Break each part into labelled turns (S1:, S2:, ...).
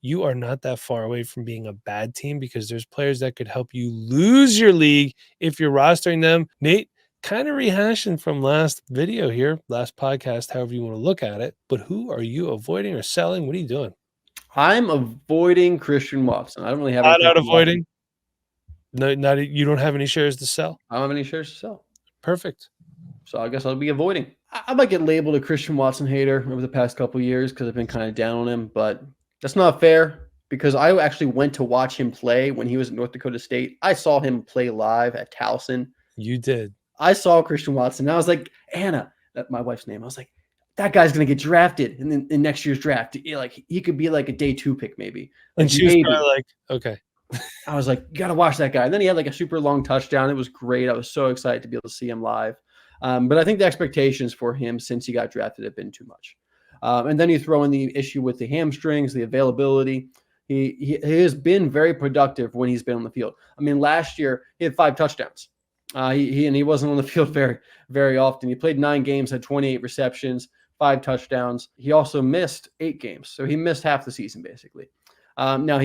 S1: you are not that far away from being a bad team because there's players that could help you lose your league if you're rostering them. Nate, kind of rehashing from last video here, last podcast, however you want to look at it, but who are you avoiding or selling? What are you doing?
S2: I'm avoiding Christian Watson. I don't really have
S1: Not
S2: any
S1: out
S2: Christian Watson.
S1: avoiding. No, not you don't have any shares to sell.
S2: I don't have any shares to sell.
S1: Perfect.
S2: So I guess I'll be avoiding. I might get labeled a Christian Watson hater over the past couple of years because I've been kind of down on him, but that's not fair because I actually went to watch him play when he was at North Dakota State. I saw him play live at Towson.
S1: You did.
S2: I saw Christian Watson, and I was like, Anna, that's my wife's name. I was like, that guy's going to get drafted in next year's draft. Like he could be like a day 2 pick maybe. Like,
S1: and she was probably like, okay.
S2: I was like, you got to watch that guy. And then he had like a super long touchdown. It was great. I was so excited to be able to see him live. But I think the expectations for him since he got drafted have been too much. And then you throw in the issue with the hamstrings, the availability. He has been very productive when he's been on the field. I mean, last year he had 5 touchdowns. He wasn't on the field very, very often. He played 9 games, had 28 receptions, 5 touchdowns. He also missed 8 games. So he missed half the season basically. Now,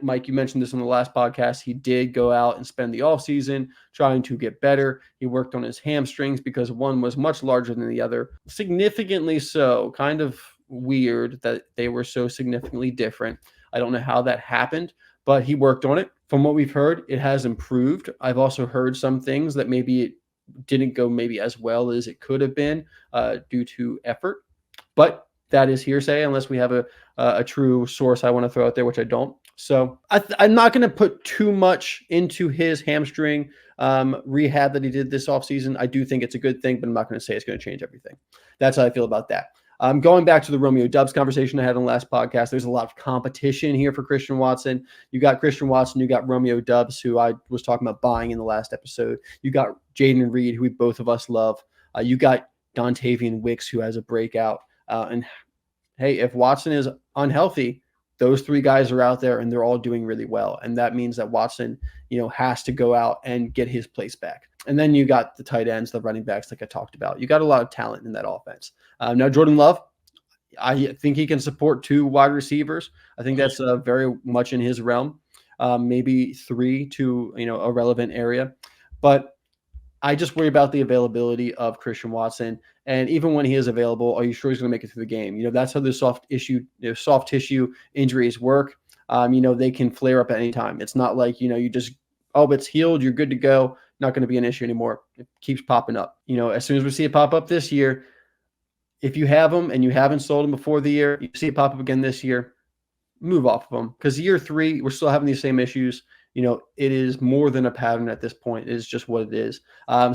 S2: Mike, you mentioned this on the last podcast. He did go out and spend the offseason trying to get better. He worked on his hamstrings because one was much larger than the other, significantly so. Kind of weird that they were so significantly different. I don't know how that happened, but he worked on it. From what we've heard, it has improved. I've also heard some things that maybe it didn't go maybe as well as it could have been due to effort, but that is hearsay unless we have a true source I want to throw out there, which I don't. So I'm not going to put too much into his hamstring rehab that he did this offseason. I do think it's a good thing, but I'm not going to say it's going to change everything. That's how I feel about that. Going back to the Romeo Doubs conversation I had on the last podcast, there's a lot of competition here for Christian Watson. You got Christian Watson, you got Romeo Doubs, who I was talking about buying in the last episode. You got Jaden Reed, who we both of us love. You got Dontavian Wicks, who has a breakout. And hey, if Watson is unhealthy, those 3 guys are out there and they're all doing really well. And that means that Watson, has to go out and get his place back. And then you got the tight ends, the running backs, like I talked about. You got a lot of talent in that offense. Now, Jordan Love, I think he can support 2 wide receivers. I think that's very much in his realm. Maybe 3 to, a relevant area. But I just worry about the availability of Christian Watson. And even when he is available, are you sure he's going to make it through the game? That's how the soft tissue injuries work. They can flare up at any time. It's not like, you just, it's healed, you're good to go. Not going to be an issue anymore. It keeps popping up. As soon as we see it pop up this year, if you have them and you haven't sold them before the year, you see it pop up again this year, move off of them. Because year 3, we're still having these same issues. It is more than a pattern at this point. It is just what it is.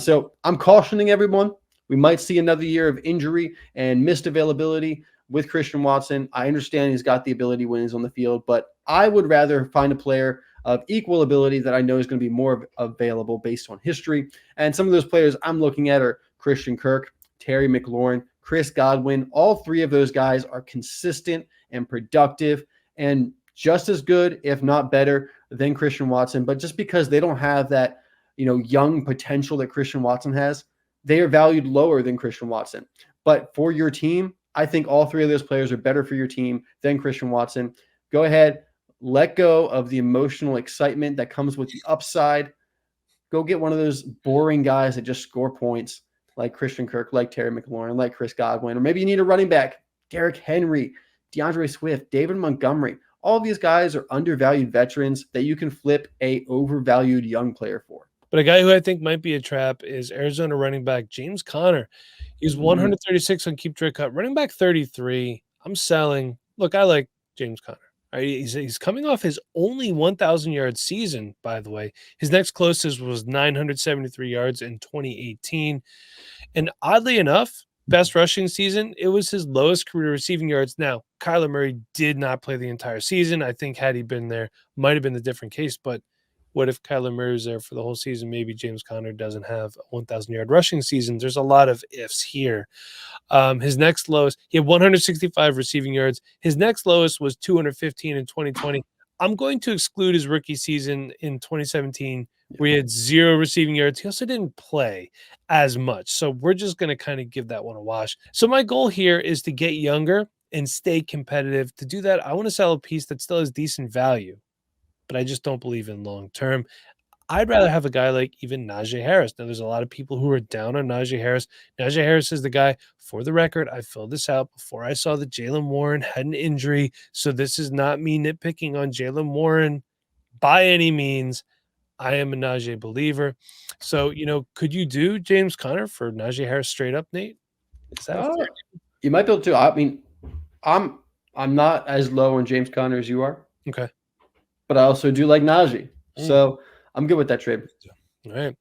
S2: So I'm cautioning everyone. We might see another year of injury and missed availability with Christian Watson. I understand he's got the ability when he's on the field, but I would rather find a player of equal ability that I know is going to be more available based on history. And some of those players I'm looking at are Christian Kirk, Terry McLaurin, Chris Godwin. All 3 of those guys are consistent and productive and just as good, if not better, than Christian Watson. But just because they don't have that, young potential that Christian Watson has, they are valued lower than Christian Watson. But for your team, I think all 3 of those players are better for your team than Christian Watson. Go ahead, let go of the emotional excitement that comes with the upside. Go get one of those boring guys that just score points like Christian Kirk, like Terry McLaurin, like Chris Godwin. Or maybe you need a running back, Derrick Henry, DeAndre Swift, David Montgomery. All these guys are undervalued veterans that you can flip a overvalued young player for.
S1: But a guy who I think might be a trap is Arizona running back James Conner. He's 136 on Keep Trade Cut, running back 33. I'm selling. Look, I like James Conner. Right? He's coming off his only 1,000-yard season, by the way. His next closest was 973 yards in 2018. And oddly enough, best rushing season, it was his lowest career receiving yards. Now, Kyler Murray did not play the entire season. I think had he been there, might have been a different case. But what if Kyler Murray was there for the whole season? Maybe James Conner doesn't have a 1,000-yard rushing season. There's a lot of ifs here. His next lowest, he had 165 receiving yards. His next lowest was 215 in 2020. I'm going to exclude his rookie season in 2017 where he had 0 receiving yards. He also didn't play as much. So we're just going to kind of give that one a wash. So my goal here is to get younger and stay competitive. To do that, I want to sell a piece that still has decent value, but I just don't believe in long term. I'd rather have a guy like even Najee Harris. Now, there's a lot of people who are down on Najee Harris. Najee Harris is the guy, for the record, I filled this out before I saw that Jaylen Warren had an injury. So this is not me nitpicking on Jaylen Warren by any means. I am a Najee believer. So, could you do James Conner for Najee Harris straight up, Nate? Is that a
S2: Uh,
S1: fair?
S2: you might be able to. I mean, I'm not as low on James Conner as you are,
S1: Okay.
S2: but I also do like Najee.
S1: Mm.
S2: So I'm good with that trade.
S1: All right.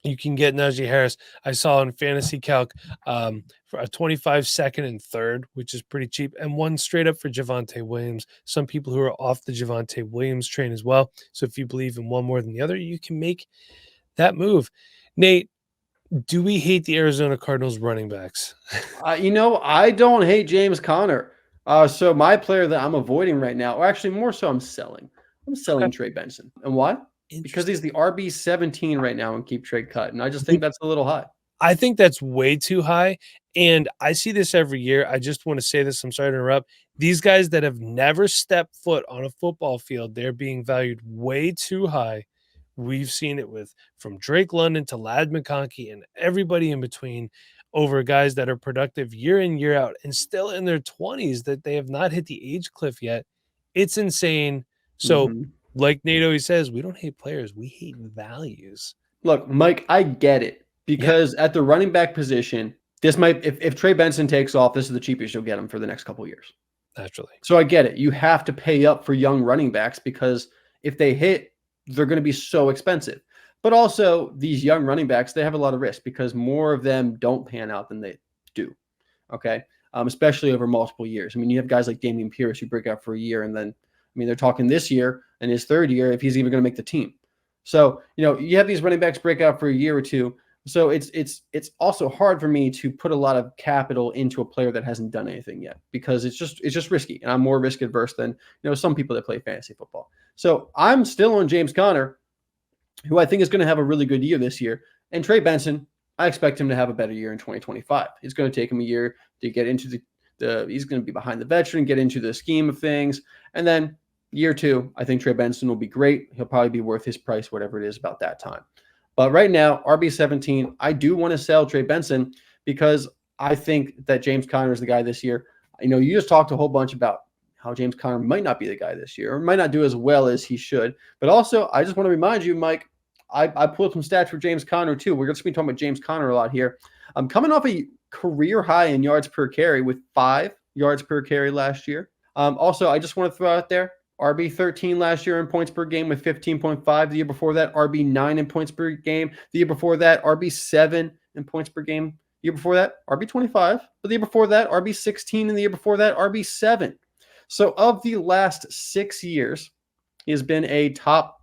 S1: You can get Najee Harris. I saw in Fantasy Calc for a 25 second and third, which is pretty cheap, and one straight up for Javonte Williams. Some people who are off the Javonte Williams train as well. So if you believe in one more than the other, you can make that move. Nate, do we hate the Arizona Cardinals running backs?
S2: I don't hate James Conner. So my player that I'm avoiding right now, or actually more so, I'm selling. I'm selling Trey Benson. And why? Because he's the RB17 right now in keep trade cut, and I just think that's a little high.
S1: I think that's way too high. And I see this every year. I just want to say this. I'm sorry to interrupt. These guys that have never stepped foot on a football field, they're being valued way too high. We've seen it from Drake London to Ladd McConkey and everybody in between over guys that are productive year in, year out and still in their 20s that they have not hit the age cliff yet. It's insane. So, like Nate always says, we don't hate players. We hate values.
S2: Look, Mike, I get it. Because at the running back position, this might if Trey Benson takes off, this is the cheapest you'll get him for the next couple of years.
S1: Naturally.
S2: So I get it. You have to pay up for young running backs because if they hit, they're going to be so expensive. But also, these young running backs, they have a lot of risk because more of them don't pan out than they do. Okay. Especially over multiple years. I mean, you have guys like Dameon Pierce who break out for a year, and then, they're talking this year and his third year if he's even going to make the team. So, you have these running backs break out for a year or two. So it's also hard for me to put a lot of capital into a player that hasn't done anything yet because it's just risky, and I'm more risk adverse than some people that play fantasy football. So I'm still on James Conner, who I think is going to have a really good year this year, and Trey Benson. I expect him to have a better year in 2025. It's going to take him a year to get into he's going to be behind the veteran, get into the scheme of things, and then year two, I think Trey Benson will be great. He'll probably be worth his price, whatever it is about that time. But right now, RB17, I do want to sell Trey Benson because I think that James Conner is the guy this year. You just talked a whole bunch about how James Conner might not be the guy this year or might not do as well as he should. But also, I just want to remind you, Mike, I pulled some stats for James Conner too. We're going to be talking about James Conner a lot here. I'm coming off a career high in yards per carry with 5 yards per carry last year. Also, I just want to throw out there, RB13 last year in points per game with 15.5. The year before that, RB9 in points per game. The year before that, RB7 in points per game. The year before that, RB25. But the year before that, RB16. And the year before that, RB7. So of the last 6 years, he has been a top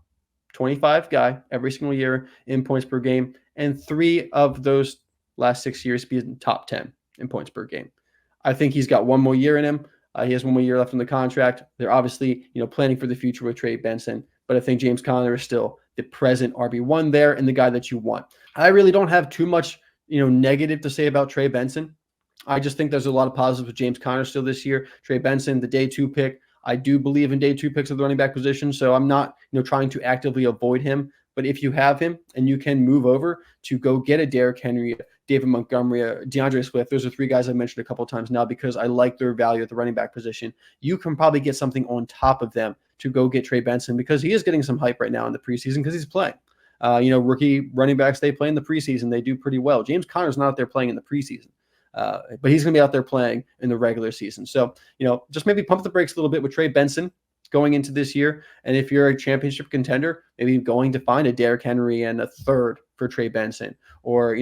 S2: 25 guy every single year in points per game. And 3 of those last 6 years, he's been top 10 in points per game. I think he's got one more year in him. He has one more year left on the contract. They're obviously, planning for the future with Trey Benson, but I think James Conner is still the present RB1 there and the guy that you want. I really don't have too much, negative to say about Trey Benson. I just think there's a lot of positives with James Conner still this year. Trey Benson, the day 2 pick. I do believe in day 2 picks of the running back position, so I'm not, trying to actively avoid him. But if you have him and you can move over to go get a Derrick Henry, David Montgomery, DeAndre Swift, those are 3 guys I mentioned a couple of times now because I like their value at the running back position. You can probably get something on top of them to go get Trey Benson because he is getting some hype right now in the preseason because he's playing. Rookie running backs, they play in the preseason. They do pretty well. James Conner's not out there playing in the preseason, but he's going to be out there playing in the regular season. So, just maybe pump the brakes a little bit with Trey Benson going into this year. And if you're a championship contender, maybe going to find a Derrick Henry and a third for Trey Benson, or,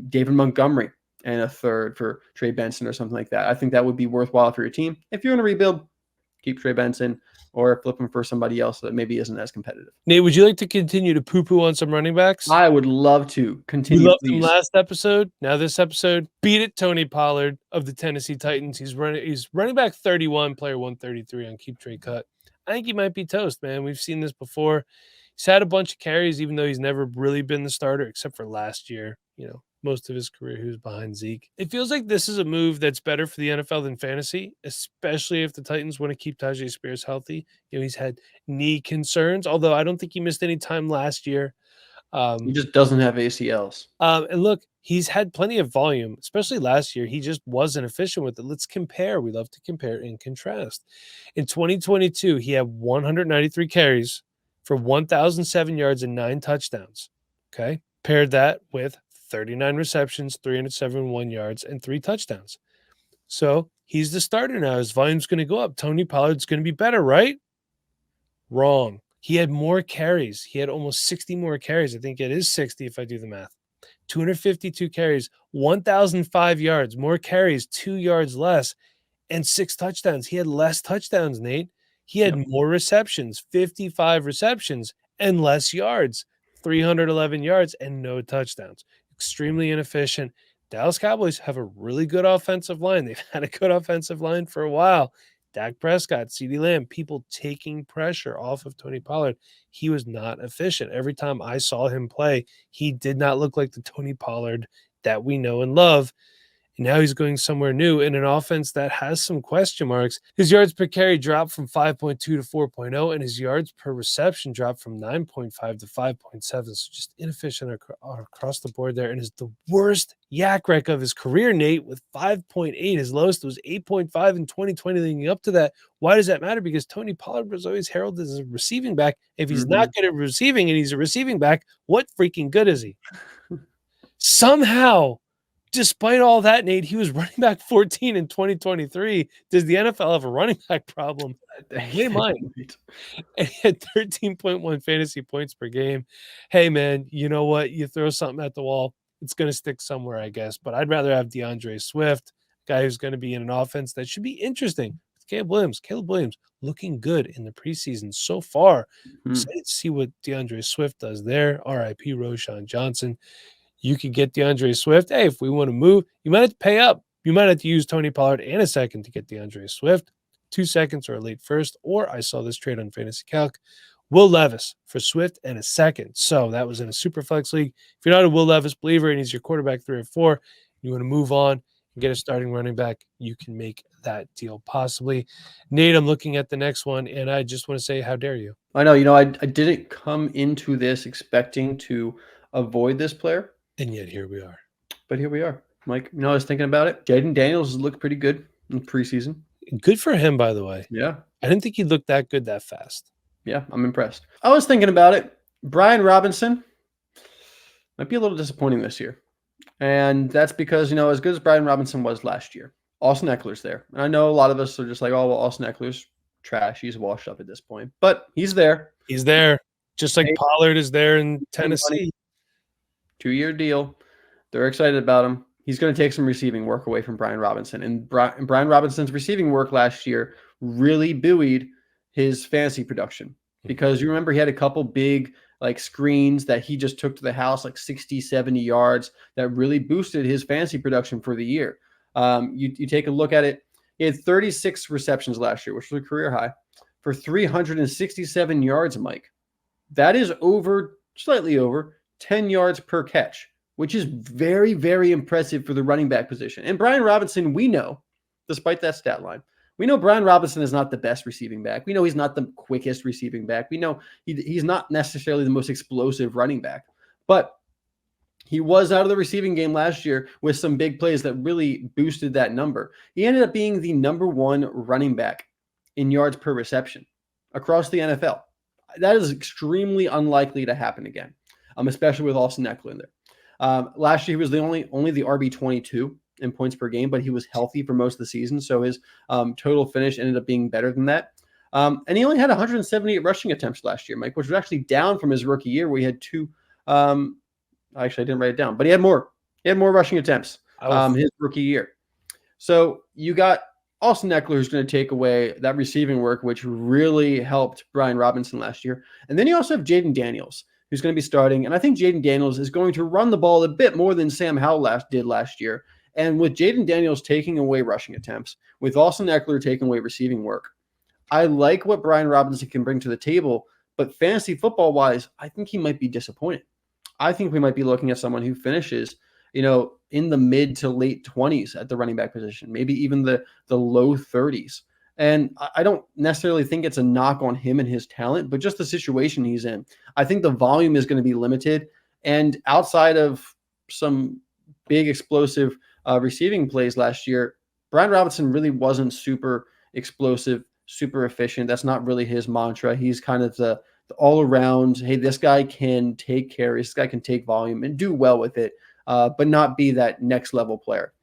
S2: David Montgomery and a third for Trey Benson or something like that. I think that would be worthwhile for your team. If you're in a rebuild, keep Trey Benson or flip him for somebody else that maybe isn't as competitive.
S1: Nate, would you like to continue to poo-poo on some running backs?
S2: I would love to continue.
S1: We loved him last episode. Now this episode, beat it, Tony Pollard of the Tennessee Titans. He's running back 31, player 133 on keep trade cut. I think he might be toast, man. We've seen this before. He's had a bunch of carries, even though he's never really been the starter, except for last year. most of his career he was behind Zeke. It feels like this is a move that's better for the NFL than fantasy, especially if the Titans want to keep Tajay Spears healthy. He's had knee concerns, although I don't think he missed any time last year.
S2: He just doesn't have ACLs.
S1: And look, he's had plenty of volume, especially last year. He just wasn't efficient with it. Let's compare. We love to compare and contrast. In 2022, he had 193 carries for 1,007 yards and 9 touchdowns. Okay. Paired that with 39 receptions, 371 yards, and 3 touchdowns. So he's the starter now. His volume's going to go up. Tony Pollard's going to be better, right? Wrong. He had more carries. He had almost 60 more carries. I think it is 60 if I do the math. 252 carries, 1,005 yards, more carries, 2 yards less, and 6 touchdowns. He had less touchdowns, Nate. He had more receptions, 55 receptions, and less yards, 311 yards, and no touchdowns. Extremely inefficient. Dallas Cowboys have a really good offensive line. They've had a good offensive line for a while. Dak Prescott, CeeDee Lamb, people taking pressure off of Tony Pollard. He was not efficient. Every time I saw him play, he did not look like the Tony Pollard that we know and love. And now he's going somewhere new in an offense that has some question marks. His yards per carry dropped from 5.2 to 4.0, and his yards per reception dropped from 9.5 to 5.7. So just inefficient across the board there, and is the worst yak wreck of his career, Nate, with 5.8. His lowest was 8.5 in 2020 leading up to that. Why does that matter? Because Tony Pollard was always heralded as a receiving back. If he's not good at receiving and he's a receiving back, what freaking good is he? Somehow, despite all that, Nate, he was running back 14 in 2023. Does the NFL have a running back problem? They might. And he had 13.1 fantasy points per game. Hey, man, you know what? You throw something at the wall, it's going to stick somewhere, I guess. But I'd rather have DeAndre Swift, guy who's going to be in an offense that should be interesting. Caleb Williams looking good in the preseason so far. Excited to see what DeAndre Swift does there. RIP Roschon Johnson. You could get DeAndre Swift. Hey, if we want to move, you might have to pay up. You might have to use Tony Pollard and a second to get DeAndre Swift. 2 seconds or a late first. Or I saw this trade on Fantasy Calc. Will Levis for Swift and a second. So that was in a super flex league. If you're not a Will Levis believer and he's your quarterback 3 or 4, you want to move on and get a starting running back, you can make that deal possibly. Nate, I'm looking at the next one, and I just want to say, how dare you?
S2: I know. I didn't come into this expecting to avoid this player.
S1: And yet here we are.
S2: But here we are. Mike, I was thinking about it. Jaden Daniels has looked pretty good in preseason.
S1: Good for him, by the way.
S2: Yeah.
S1: I didn't think he looked that good that fast.
S2: Yeah, I'm impressed. I was thinking about it. Brian Robinson might be a little disappointing this year. And that's because, as good as Brian Robinson was last year, Austin Eckler's there. And I know a lot of us are just like, oh, well, Austin Eckler's trash. He's washed up at this point. But he's there.
S1: He's there. Just like Pollard is there in Tennessee.
S2: 2-year deal. They're excited about him. He's going to take some receiving work away from Brian Robinson. And Brian Robinson's receiving work last year really buoyed his fantasy production. Because you remember he had a couple big screens that he just took to the house, 60, 70 yards, that really boosted his fantasy production for the year. You take a look at it. He had 36 receptions last year, which was a career high, for 367 yards, Mike. That is slightly over 10 yards per catch, which is very, very impressive for the running back position. And Brian Robinson, we know, despite that stat line, we know Brian Robinson is not the best receiving back. We know he's not the quickest receiving back. We know he's not necessarily the most explosive running back. But he was out of the receiving game last year with some big plays that really boosted that number. He ended up being the #1 running back in yards per reception across the NFL. That is extremely unlikely to happen again, especially with Austin Eckler in there. Last year, he was the only the RB22 in points per game, but he was healthy for most of the season, so his total finish ended up being better than that. And he only had 178 rushing attempts last year, Mike, which was actually down from his rookie year where he had 2. Actually, I didn't write it down, but he had more. He had more rushing attempts his rookie year. So you got Austin Eckler, who's going to take away that receiving work, which really helped Brian Robinson last year. And then you also have Jaden Daniels, who's going to be starting. And I think Jaden Daniels is going to run the ball a bit more than Sam Howell did last year. And with Jaden Daniels taking away rushing attempts, with Austin Eckler taking away receiving work, I like what Brian Robinson can bring to the table. But fantasy football-wise, I think he might be disappointed. I think we might be looking at someone who finishes in the mid to late 20s at the running back position, maybe even the low 30s. And I don't necessarily think it's a knock on him and his talent, but just the situation he's in. I think the volume is going to be limited. And outside of some big explosive receiving plays last year, Brian Robinson really wasn't super explosive, super efficient. That's not really his mantra. He's kind of the all around, hey, this guy can take carries, this guy can take volume and do well with it, but not be that next level player.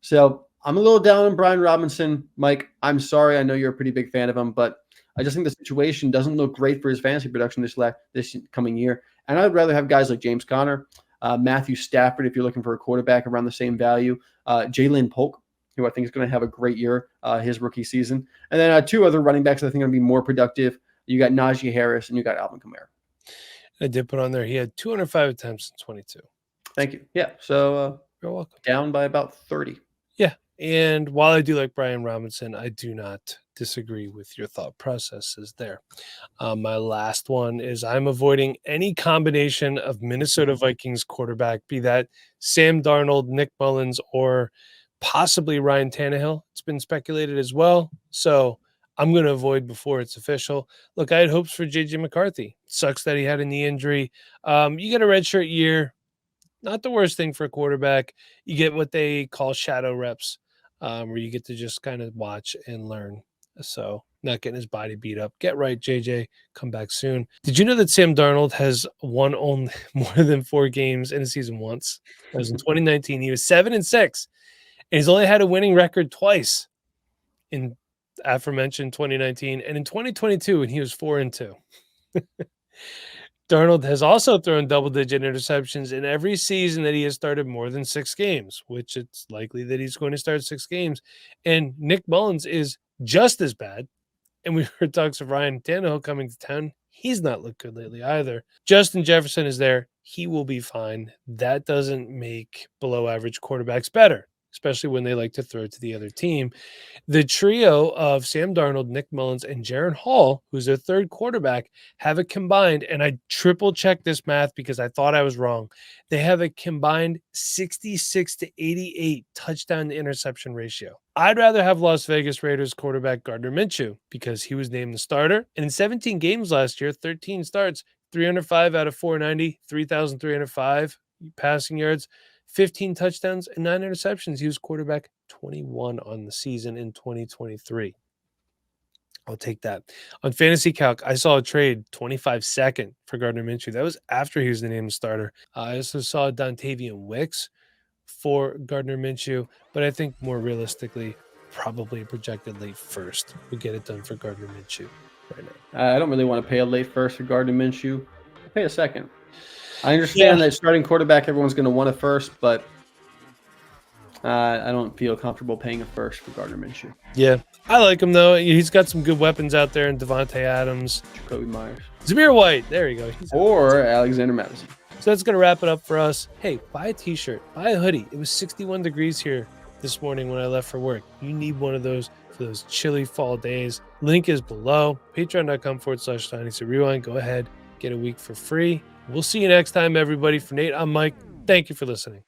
S2: So I'm a little down on Brian Robinson. Mike, I'm sorry. I know you're a pretty big fan of him, but I just think the situation doesn't look great for his fantasy production this coming year. And I'd rather have guys like James Conner, Matthew Stafford, if you're looking for a quarterback around the same value, Jalen Polk, who I think is going to have a great year, his rookie season. And then two other running backs I think are going to be more productive. You got Najee Harris and you got Alvin Kamara.
S1: I did put on there. He had 205 attempts in 22.
S2: Thank you. Yeah. So
S1: you're welcome.
S2: Down by about 30.
S1: Yeah. And while I do like Brian Robinson, I do not disagree with your thought processes there. My last one is I'm avoiding any combination of Minnesota Vikings quarterback, be that Sam Darnold, Nick Mullins, or possibly Ryan Tannehill. It's been speculated as well. So I'm going to avoid before it's official. Look, I had hopes for J.J. McCarthy. Sucks that he had a knee injury. You get a redshirt year. Not the worst thing for a quarterback. You get what they call shadow reps, where you get to just kind of watch and learn. So not getting his body beat up. Get right, JJ. Come back soon. Did you know that Sam Darnold has won only more than 4 games in a season once? That was in 2019. He was 7-6. And he's only had a winning record twice in aforementioned 2019 and in 2022, and he was 4-2. Darnold has also thrown double-digit interceptions in every season that he has started more than 6 games, which it's likely that he's going to start 6 games. And Nick Mullins is just as bad. And we heard talks of Ryan Tannehill coming to town. He's not looked good lately either. Justin Jefferson is there. He will be fine. That doesn't make below-average quarterbacks better, especially when they like to throw to the other team. The trio of Sam Darnold, Nick Mullins, and Jaron Hall, who's their third quarterback, have a combined, and I triple-checked this math because I thought I was wrong, they have a combined 66-88 touchdown to interception ratio. I'd rather have Las Vegas Raiders quarterback Gardner Minshew because he was named the starter. And in 17 games last year, 13 starts, 305 out of 490, 3,305 passing yards, 15 touchdowns and 9 interceptions. He was quarterback 21 on the season in 2023. I'll take that. On Fantasy Calc, I saw a trade 25-second for Gardner Minshew. That was after he was the named starter. I also saw Dontavian Wicks for Gardner Minshew, but I think more realistically, probably projected late first would get it done for Gardner Minshew right now.
S2: I don't really want to pay a late first for Gardner Minshew. I'll pay a second. I understand that starting quarterback, everyone's going to want a first, but I don't feel comfortable paying a first for Gardner Minshew.
S1: Yeah, I like him, though. He's got some good weapons out there in Devontae Adams.
S2: Jacoby Myers.
S1: Zamir White. There you go.
S2: Or Alexander Madison.
S1: So that's going to wrap it up for us. Hey, buy a t-shirt. Buy a hoodie. It was 61 degrees here this morning when I left for work. You need one of those for those chilly fall days. Link is below. Patreon.com/Dynasty Rewind. Go ahead. Get a week for free. We'll see you next time, everybody. For Nate, I'm Mike. Thank you for listening.